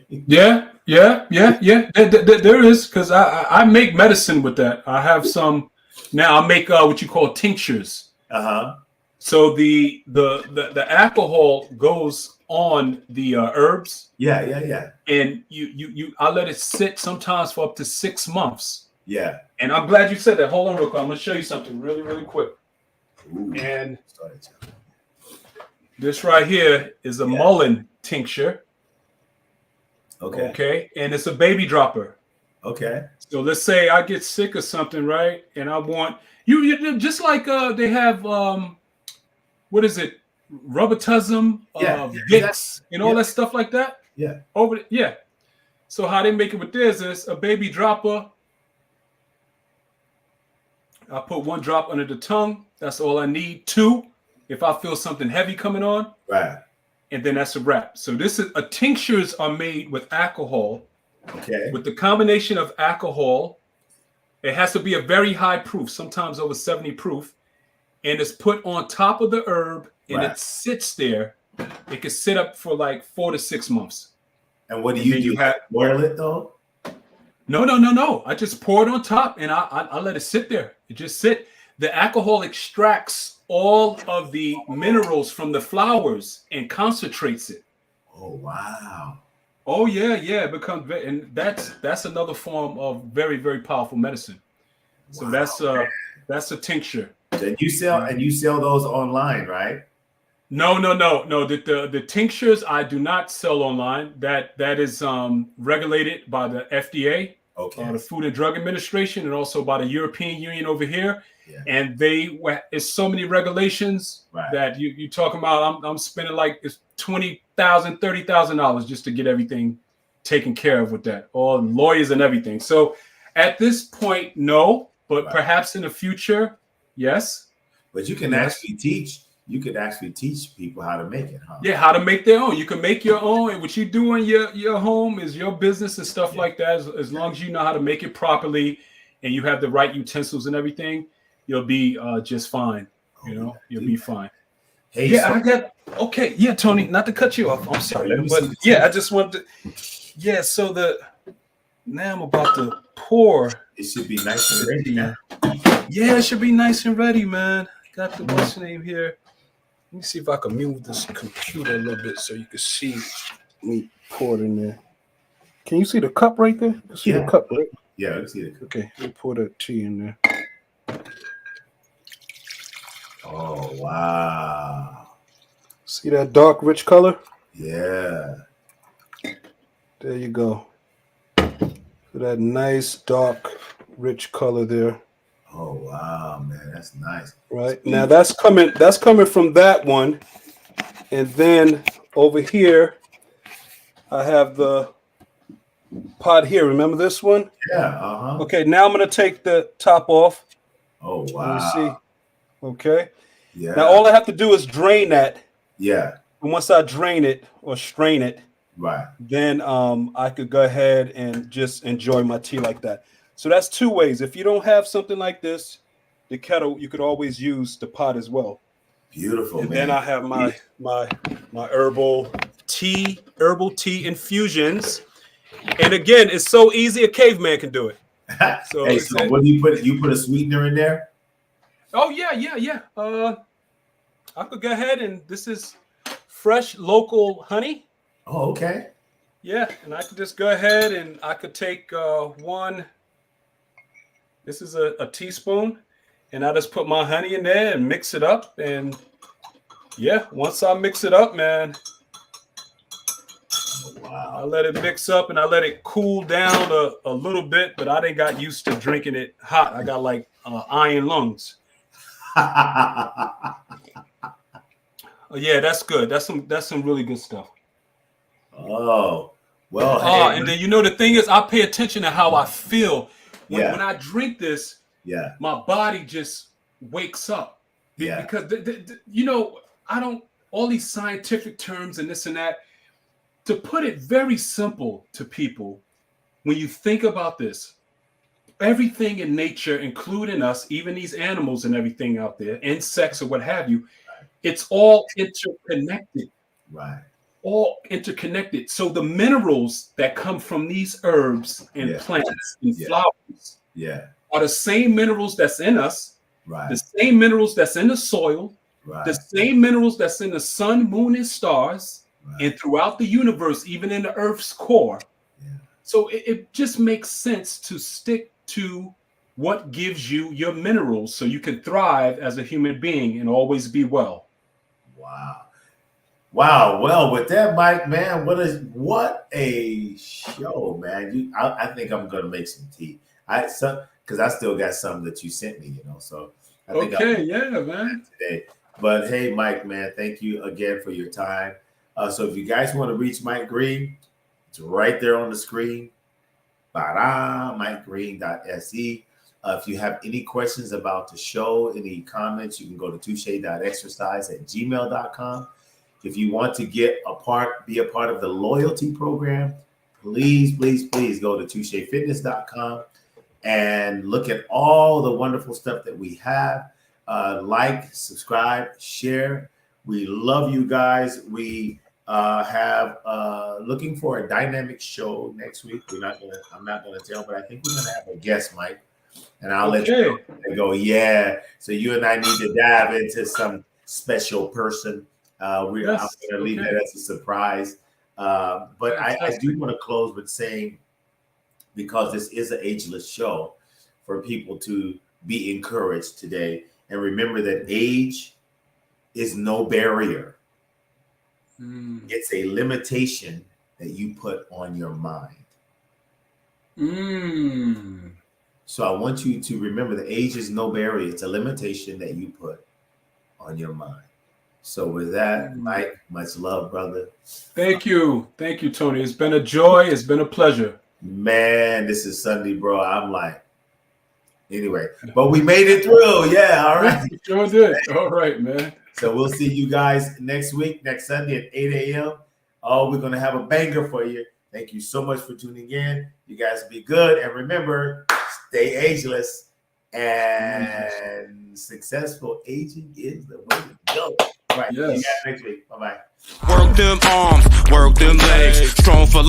Yeah. There is, because I make medicine with that. I have some now. I make what you call tinctures. So the alcohol goes on the herbs. Yeah. And I let it sit sometimes for up to 6 months. Yeah. And I'm glad you said that. Hold on real quick. I'm gonna show you something really, really quick. Ooh. And this right here is a mullein tincture. Okay. And it's a baby dropper. Okay. So let's say I get sick or something, right? And I want you just like they have what is it? Rheumatism, Vicks, and all that stuff like that. Yeah. So how they make it with this is a baby dropper. I put 1 drop under the tongue. That's all I need. 2, if I feel something heavy coming on. Right. And then that's a wrap. So tinctures are made with alcohol. Okay. With the combination of alcohol, it has to be a very high proof, sometimes over 70 proof, and it's put on top of the herb, and it sits there. It can sit up for like 4 to 6 months. And what do you do? Boil it though? No. I just pour it on top, and I let it sit there. It just sit. The alcohol extracts all of the minerals from the flowers and concentrates it. Oh wow. Oh yeah. It becomes, and that's another form of very, very powerful medicine. So that's a tincture. And you sell those online, right? No. The tinctures I do not sell online. That is regulated by the FDA, the Food and Drug Administration, and also by the European Union over here. Yeah. And it's so many regulations that you talking about. I'm spending like it's $20,000, $30,000 just to get everything taken care of with that, all lawyers and everything. So at this point, no, but perhaps in the future, yes. But you can actually teach. You could actually teach people how to make it, huh? Yeah, how to make their own. You can make your own, and what you do in your home is your business and stuff like that. As long as you know how to make it properly, and you have the right utensils and everything, you'll be just fine. You'll be fine. Hey, Tony, not to cut you off. I'm sorry, but I just wanted to. So now I'm about to pour. It should be nice and ready now. Yeah, it should be nice and ready, man. Got the what's name here. Let me see if I can move this computer a little bit so you can see me pour it in there. Can you see the cup right there? You see the cup, right? Yeah, I can see the cup. Okay, let me pour that tea in there. Oh, wow. See that dark, rich color? Yeah. There you go. So that nice, dark, rich color there. Oh wow, man, that's nice. Right now, that's coming from that one, and then over here, I have the pot here. Remember this one? Yeah. Okay, now I'm gonna take the top off. Oh wow. Let me see. Okay. Yeah. Now all I have to do is drain that. Yeah. And once I drain it or strain it, then I could go ahead and just enjoy my tea like that. So that's 2 ways. If you don't have something like this, the kettle, you could always use the pot as well. Beautiful, and man. Then I have my herbal tea infusions. And again, it's so easy a caveman can do it. So what do you put? You put a sweetener in there? Oh yeah. I could go ahead, and this is fresh local honey. Oh, okay. Yeah, and I could just go ahead and I could take one. This is a teaspoon, and I just put my honey in there and mix it up. And yeah, once I mix it up, man, I let it mix up and I let it cool down a little bit, but I didn't got used to drinking it hot. I got like iron lungs. Yeah, that's good. That's some really good stuff. Oh, well. Hey, and then the thing is, I pay attention to how I feel when I drink this. Yeah, my body just wakes up. Because I don't all these scientific terms and this and that. To put it very simple to people, when you think about this, everything in nature, including us, even these animals and everything out there, insects or what have you, it's all interconnected. Right. All interconnected. So the minerals that come from these herbs and plants and flowers are the same minerals that's in us, the same minerals that's in the soil, the same minerals that's in the sun, moon, and stars, and throughout the universe, even in the Earth's core. So it just makes sense to stick to what gives you your minerals so you can thrive as a human being and always be well. Wow. Well, with that, Mike, man, what a show, man. I think I'm gonna make some tea. Because I still got some that you sent me, So I think man. Today. But hey, Mike, man, thank you again for your time. So if you guys want to reach Mike Green, it's right there on the screen. MikeGreen.se. If you have any questions about the show, any comments, you can go to touche.exercise@gmail.com. If you want to be a part of the loyalty program, please go to touchefitness.com and look at all the wonderful stuff that we have. Like, subscribe, share. We love you guys. We have looking for a dynamic show next week. I'm not gonna tell, but I think we're gonna have a guest, Mike, and I'll let you go. Yeah. So you and I need to dive into some special person. I'm gonna leave that as a surprise. But I do want to close with saying, because this is an ageless show, for people to be encouraged today and remember that age is no barrier. It's a limitation that you put on your mind. So I want you to remember that age is no barrier. It's a limitation that you put on your mind. So with that, Mike, much love, brother. Thank you, Tony. It's been a joy. It's been a pleasure. Man, this is Sunday, bro. I'm like, anyway, but we made it through. Yeah, all right. Sure did. All right, man. So we'll see you guys next Sunday at 8 a.m. Oh, we're going to have a banger for you. Thank you so much for tuning in. You guys be good. And remember, stay ageless. And successful aging is the way to go. All right. See you guys next week. Bye-bye. Work them arms, work them legs. Strong for